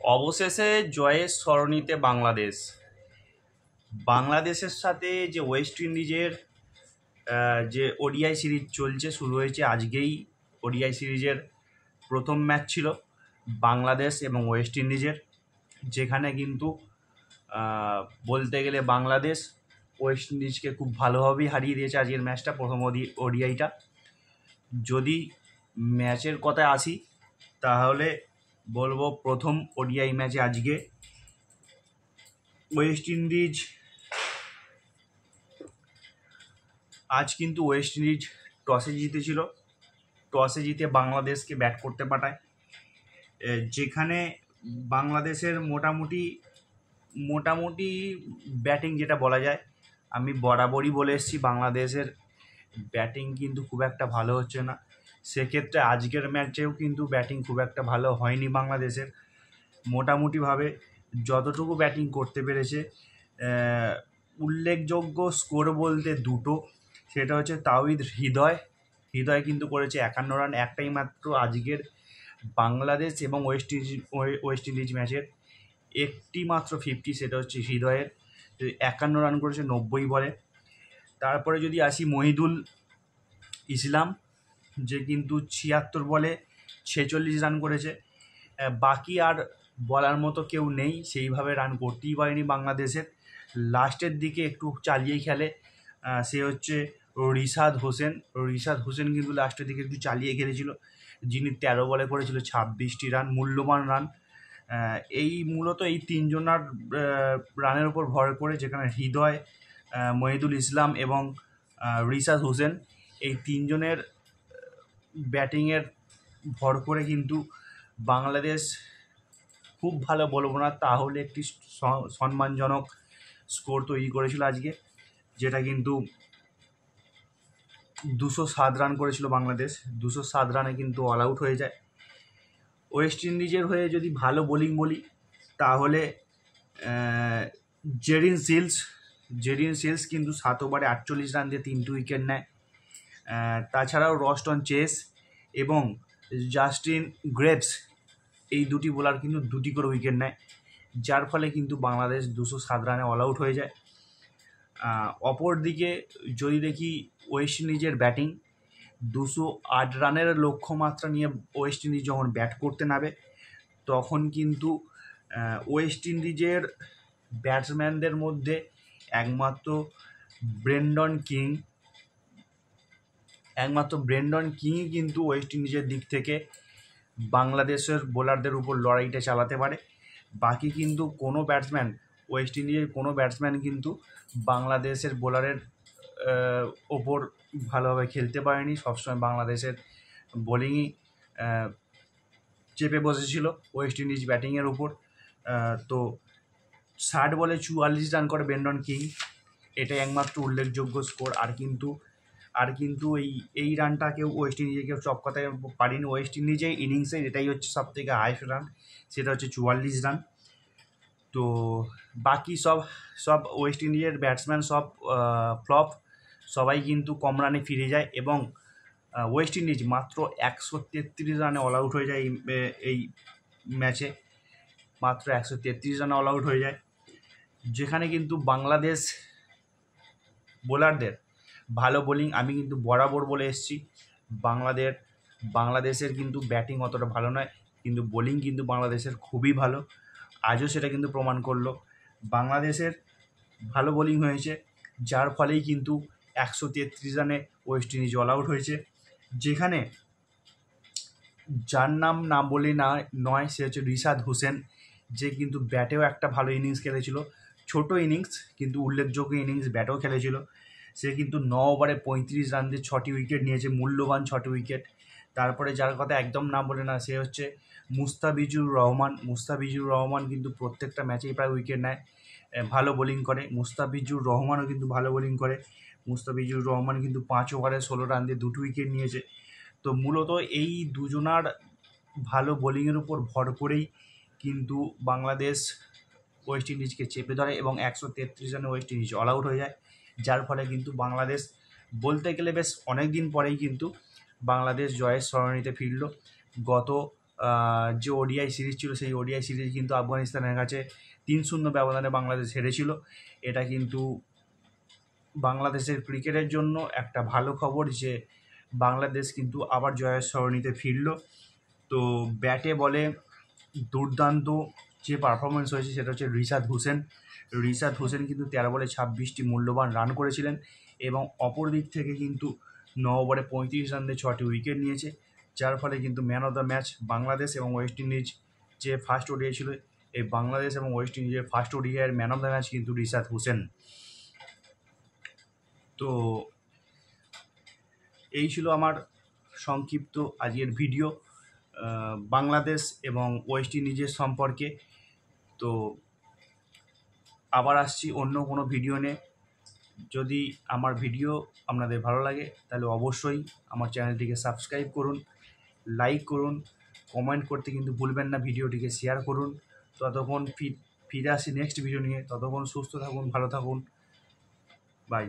অবশেষে জয়ের সরণিতে বাংলাদেশ। বাংলাদেশের সাথে যে ওয়েস্ট ইন্ডিজের যে ওডিআই সিরিজ চলছে, শুরু হয়েছে আজকেই। ওডিআই সিরিজের প্রথম ম্যাচ ছিল বাংলাদেশ এবং ওয়েস্ট ইন্ডিজের, যেখানে কিন্তু বলতে গেলে বাংলাদেশ ওয়েস্ট ইন্ডিজকে খুব ভালোভাবেই হারিয়ে দিয়েছে আজকের ম্যাচটা, প্রথম ওডিআইটা। যদি ম্যাচের কথায় আসি তাহলে বলবো প্রথম ওডিআই ম্যাচে আজকে ওয়েস্ট ইন্ডিজ টসে জিতেছিল। টসে জিতে বাংলাদেশকে ব্যাট করতে পাঠায়, যেখানে বাংলাদেশের মোটামুটি ব্যাটিং যেটা বলা যায়, আমি বরাবরই বলে এসেছি বাংলাদেশের ব্যাটিং কিন্তু খুব একটা ভালো হচ্ছে না। সেক্ষেত্রে আজকের ম্যাচেও কিন্তু ব্যাটিং খুব একটা ভালো হয়নি বাংলাদেশের। মোটামুটিভাবে যতটুকু ব্যাটিং করতে পেরেছে, উল্লেখযোগ্য স্কোর বলতে দুটো, সেটা হচ্ছে তাওহিদ হৃদয় কিন্তু করেছে 51 রান। একটাই মাত্র আজকের বাংলাদেশ এবং ওয়েস্ট ইন্ডিজ ম্যাচের একটি মাত্র 50, সেটা হচ্ছে হৃদয়ের। 51 রান করেছে 90 বলে। তারপরে যদি আসি মহিদুল ইসলাম, যে কিন্তু 76 বলে 46 রান করেছে। বাকি আর বলার মতো কেউ নেই, সেইভাবে রান করতেই পারেনি বাংলাদেশের। লাস্টের দিকে একটু চালিয়ে খেলে, সে হচ্ছে রিশাদ হোসেন কিন্তু লাস্টের দিকে একটু চালিয়ে খেলেছিল, যিনি 13 বলে করেছিল 26টি রান, মূল্যবান রান। মূলত এই তিনজনার রানের উপর ভর করে, যেখানে হৃদয়, মহিদুল ইসলাম এবং রিশাদ হোসেন, এই তিনজনের ব্যাটিংয়ের ভর করে কিন্তু বাংলাদেশ খুব ভালো বলবো না, তাহলে একটি সম্মানজনক স্কোর তৈরি করেছিল আজকে, যেটা কিন্তু 207 রান করেছিল বাংলাদেশ। 207 রানে কিন্তু অল আউট হয়ে যায়। ওয়েস্ট ইন্ডিজের হয়ে যদি ভালো বোলিং বলি তাহলে জেরিন সিলস কিন্তু 7 ওভারে 48 রান দিয়ে 3টি উইকেট নেয়। তাছাড়াও রস্টন চেস এবং জাস্টিন গ্রেভস, এই দুটি বোলার কিন্তু 2টি করে উইকেট নেয়, যার ফলে কিন্তু বাংলাদেশ 207 রানে অল আউট হয়ে যায়। অপরদিকে যদি দেখি ওয়েস্ট ইন্ডিজের ব্যাটিং, 208 রানের লক্ষ্যমাত্রা নিয়ে ওয়েস্ট ইন্ডিজ যখন ব্যাট করতে নামে, তখন কিন্তু ওয়েস্ট ইন্ডিজের ব্যাটসম্যানদের মধ্যে একমাত্র ব্রেন্ডন কিংই কিন্তু ওয়েস্ট ইন্ডিজের দিক থেকে বাংলাদেশের বোলারদের উপর লড়াইটা চালাতে পারে। বাকি কিন্তু ওয়েস্ট ইন্ডিজের কোনো ব্যাটসম্যান কিন্তু বাংলাদেশের বোলারের ওপর ভালোভাবে খেলতে পারেনি। সবসময় বাংলাদেশের বোলিংই চেপে বসেছিল ওয়েস্ট ইন্ডিজ ব্যাটিংয়ের উপর। তো 60 বলে 44 রান করে ব্রেন্ডন কিং, এটাই একমাত্র উল্লেখযোগ্য স্কোর। আর কিন্তু এই রানটাকেও ওয়েস্ট ইন্ডিজে কেউ চপকাতে পারেনি। ওয়েস্ট ইন্ডিজের ইনিংসে এটাই হচ্ছে সবথেকে হাইস্ট রান, সেটা হচ্ছে 44 রান। তো বাকি সব ওয়েস্ট ইন্ডিজের ব্যাটসম্যান সব ফ্লপ, সবাই কিন্তু কম রানে ফিরে যায় এবং ওয়েস্ট ইন্ডিজ মাত্র 133 রানে অল আউট হয়ে যায় এই ম্যাচে। মাত্র 133 রানে অল আউট হয়ে যায়, যেখানে কিন্তু বাংলাদেশ বোলারদের ভালো বোলিং, আমি কিন্তু বরাবর বলে এসেছি বাংলাদেশের কিন্তু ব্যাটিং অতটা ভালো নয়, কিন্তু বোলিং কিন্তু বাংলাদেশের খুবই ভালো। আজও সেটা কিন্তু প্রমাণ করলো। বাংলাদেশের ভালো বোলিং হয়েছে, যার ফলেই কিন্তু 133 রানে ওয়েস্ট ইন্ডিজ অল আউট হয়েছে। যেখানে যার নাম না বলে নয়, সে হচ্ছে রিশাদ হোসেন, যে কিন্তু ব্যাটেও একটা ভালো ইনিংস খেলেছিল। ছোট ইনিংস কিন্তু উল্লেখযোগ্য ইনিংস ব্যাটেও খেলেছিল। সে কিন্তু 9 ওভারে 35 রান দিয়ে 6টি উইকেট নিয়েছে, মূল্যবান 6টি উইকেট। তারপরে যার কথা একদম না বলে না, সে হচ্ছে মুস্তাফিজুর রহমান কিন্তু প্রত্যেকটা ম্যাচেই প্রায় উইকেট নেয়, ভালো বোলিং করে। মুস্তাফিজুর রহমানও কিন্তু ভালো বোলিং করে। মুস্তাফিজুর রহমান কিন্তু 5 ওভারে 16 রান দিয়ে 2টি উইকেট নিয়েছে। তো মূলত এই দুজনার ভালো বোলিংয়ের উপর ভর করেই কিন্তু বাংলাদেশ ওয়েস্ট ইন্ডিজকে চেপে ধরে এবং 133 রানে ওয়েস্ট ইন্ডিজ অল আউট হয়ে যায়, যার ফলে কিন্তু বাংলাদেশ বলতে গেলে বেশ অনেক দিন পরেই কিন্তু বাংলাদেশ জয়ের সরণিতে ফিরল। গত যে ওডিআই সিরিজ ছিল সেই ওডিআই সিরিজ কিন্তু আফগানিস্তানের কাছে 3-0 ব্যবধানে বাংলাদেশ হেরেছিল। এটা কিন্তু বাংলাদেশের ক্রিকেটের জন্য একটা ভালো খবর যে বাংলাদেশ কিন্তু আবার জয়ের সরণিতে ফিরল। তো ব্যাটে বলে দুর্দান্ত যে পারফরমেন্স হয়েছে সেটা হচ্ছে রিশাদ হোসেন কিন্তু 13 বলে 26টি মূল্যবান রান করেছিলেন এবং অপর দিক থেকে কিন্তু 9 ওভারে 35 রান দিয়ে 6টি উইকেট নিয়েছে, যার ফলে কিন্তু man of the match Bangladesh এবং ওয়েস্ট ইন্ডিজ যে ফার্স্ট ওডিআই ছিল, এই বাংলাদেশ এবং ওয়েস্ট ইন্ডিজের ফার্স্ট ওডিআইয়ের ম্যান অফ দ্য ম্যাচ কিন্তু রিশাদ হোসেন। তো এই ছিল আমার সংক্ষিপ্ত আজকের ভিডিও বাংলাদেশ এবং ওয়েস্ট ইন্ডিজের সম্পর্কে। তো আবার আসছি অন্য কোনো ভিডিও নিয়ে। যদি আমার ভিডিও আপনাদের ভালো লাগে তাহলে অবশ্যই আমার চ্যানেলটিকে সাবস্ক্রাইব করুন, লাইক করুন, কমেন্ট করতে কিন্তু ভুলবেন না, ভিডিওটিকে শেয়ার করুন। ততক্ষণ ফিরে আসি নেক্সট ভিডিও নিয়ে। ততক্ষণ সুস্থ থাকুন, ভালো থাকুন, বাই।